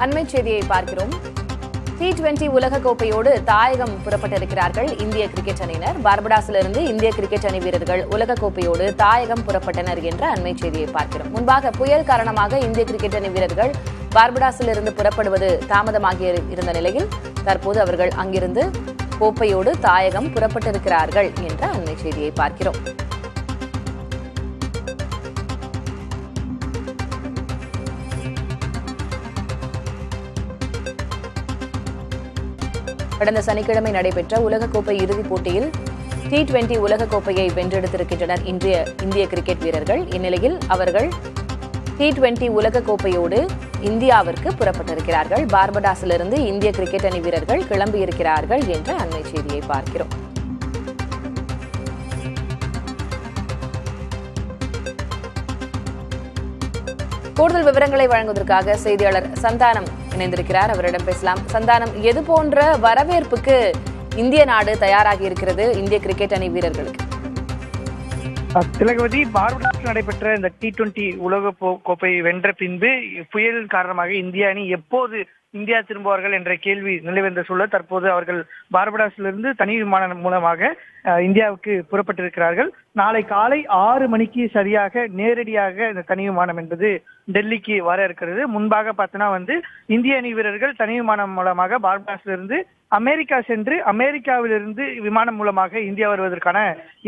அண்மை செய்தியை பார்க்கிறோம். T20 உலகக்கோப்பையோடு தாயகம் புறப்பட்டிருக்கிறார்கள் இந்திய கிரிக்கெட் அணியினர். பார்படாஸிலிருந்து இந்திய கிரிக்கெட் அணி வீரர்கள் உலகக்கோப்பையோடு தாயகம் புறப்பட்டனர் என்ற அண்மை செய்தியை பார்க்கிறோம். முன்பாக புயல் காரணமாக இந்திய கிரிக்கெட் அணி வீரர்கள் பார்படாஸிலிருந்து புறப்படுவது தாமதமாகி இருந்த நிலையில் தற்போது அவர்கள் அங்கிருந்து கோப்பையோடு தாயகம் புறப்பட்டிருக்கிறார்கள் என்ற அண்மை செய்தியை பார்க்கிறோம். கடந்த சனிக்கிழமை நடைபெற்ற உலகக்கோப்பை இறுதிப் போட்டியில் T20 உலகக்கோப்பையை வென்றெடுத்திருக்கின்றனர் இந்திய கிரிக்கெட் வீரர்கள். இந்நிலையில் அவர்கள் T20 உலகக்கோப்பையோடு இந்தியாவிற்கு புறப்பட்டிருக்கிறார்கள். பார்படாஸிலிருந்து இந்திய கிரிக்கெட் அணி வீரர்கள் கிளம்பியிருக்கிறார்கள் என்ற அண்மை செய்தியை பார்க்கிறோம். கூடுதல் விவரங்களை வழங்குவதற்காக செய்தியாளர் சந்தானம் இணைந்திருக்கிறார். அவரிடம் பேசலாம். சந்தானம், எது போன்ற வரவேற்புக்கு இந்திய நாடு தயாராகி இருக்கிறது இந்திய கிரிக்கெட் அணி வீரர்களுக்கு? திலகவதி, பார்படாஸில் நடைபெற்ற இந்த T20 உலக கோப்பை வென்ற பின்பு புயல் காரணமாக இந்திய அணி எப்போது இந்தியா திரும்புவார்கள் என்ற கேள்வி நிலவந்த சூழல் தற்போது அவர்கள் பார்படாஸிலிருந்து தனி விமானம் மூலமாக இந்தியாவுக்கு புறப்பட்டிருக்கிறார்கள். நாளை காலை 6 மணிக்கு சரியாக நேரடியாக இந்த தனி விமானம் என்பது டெல்லிக்கு வர இருக்கிறது. முன்பாக பார்த்தோன்னா இந்திய அணி வீரர்கள் தனி விமானம் மூலமாக பார்படாஸிலிருந்து அமெரிக்கா சென்று அமெரிக்காவிலிருந்து விமானம் மூலமாக இந்தியா வருவதற்கான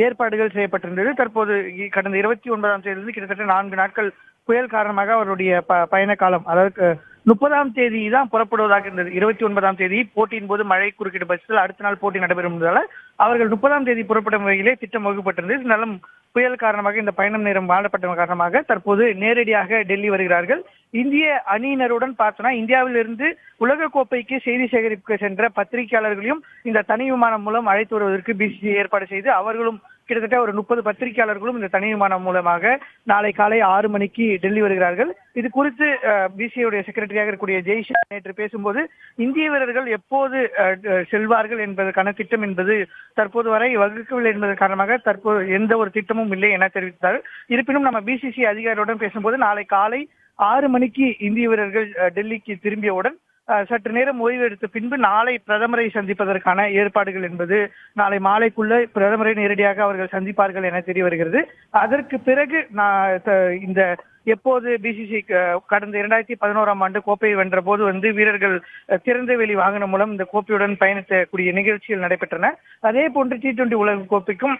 ஏற்பாடுகள் செய்யப்பட்டிருந்தது. தற்போது கடந்த 29ஆம் தேதியிலிருந்து கிட்டத்தட்ட 4 நாட்கள் புயல் காரணமாக அவருடைய பயண காலம், அதாவது 30ஆம் தேதி தான் புறப்படுவதாக இருந்தது. 29ஆம் தேதி போட்டியின் போது மழை குறுக்கிட்ட பட்சத்தில் அடுத்த நாள் போட்டி நடைபெறுவதால் அவர்கள் 30ஆம் தேதி புறப்படும் வகையிலே திட்டம் வகுப்பட்டிருந்தது. இருந்தாலும் புயல் காரணமாக இந்த பயணம் நேரம் மாறப்பட்ட காரணமாக தற்போது நேரடியாக டெல்லி வருகிறார்கள். இந்திய அணியினருடன் பார்த்தோன்னா இந்தியாவிலிருந்து உலகக்கோப்பைக்கு செய்தி சேகரிக்க சென்ற பத்திரிகையாளர்களையும் இந்த தனி விமானம் மூலம் அழைத்து வருவதற்கு பிசிசிஐ ஏற்பாடு செய்து அவர்களும் கிட்டத்தட்ட ஒரு 30 பத்திரிகையாளர்களும் இந்த தனி விமானம் மூலமாக நாளை காலை 6 மணிக்கு டெல்லி வருகிறார்கள். இது குறித்து பிசிசிஐ செக்ரட்டரியாக இருக்கக்கூடிய ஜெய்ஷா நேற்று பேசும்போது இந்திய வீரர்கள் எப்போது செல்வார்கள் என்பதற்கான திட்டம் என்பது தற்போது வரை வகுக்கவில்லை என்பதன் காரணமாக தற்போது எந்த ஒரு திட்டமும் இல்லை என தெரிவித்தார். இருப்பினும் நம்ம பிசிசிஐ அதிகாரிகளுடன் பேசும்போது நாளை காலை 6 மணிக்கு இந்திய வீரர்கள் டெல்லிக்கு திரும்பியவுடன் சற்று நேரம் ஓய்வு எடுத்த பின்பு நாளை பிரதமரை சந்திப்பதற்கான ஏற்பாடுகள் என்பது நாளை மாலைக்குள்ள பிரதமரை நேரடியாக அவர்கள் சந்திப்பார்கள் என தெரிய வருகிறது. அதற்கு பிறகு இந்த எப்போது பிசிசி கடந்த 2011ஆம் ஆண்டு கோப்பையை வென்ற போது வீரர்கள் திறந்த வெளி வாகனம் மூலம் இந்த கோப்பையுடன் பயணிக்கக்கூடிய நிகழ்ச்சிகள் நடைபெற்றன. அதே போன்று T20 உலக கோப்பைக்கும்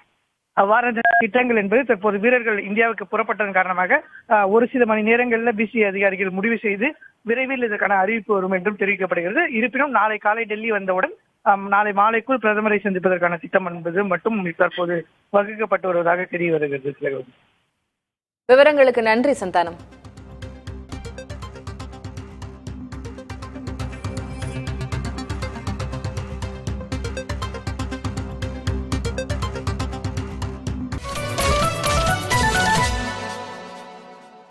அவ்வாறான திட்டங்கள் என்பது தற்போது வீரர்கள் இந்தியாவுக்கு புறப்பட்டதன் காரணமாக ஒரு சில மணி நேரங்களில் பிசிசிஐ அதிகாரிகள் முடிவு செய்து விரைவில் இதற்கான அறிவிப்பு வரும் என்றும் தெரிவிக்கப்படுகிறது. இருப்பினும் நாளை காலை டெல்லி வந்தவுடன் நாளை மாலைக்குள் பிரதமரை சந்திப்பதற்கான திட்டம் என்பது மட்டும் தற்போது வகுக்கப்பட்டு வருவதாக தெரிய வருகிறது. விவரங்களுக்கு நன்றி சந்தானம்.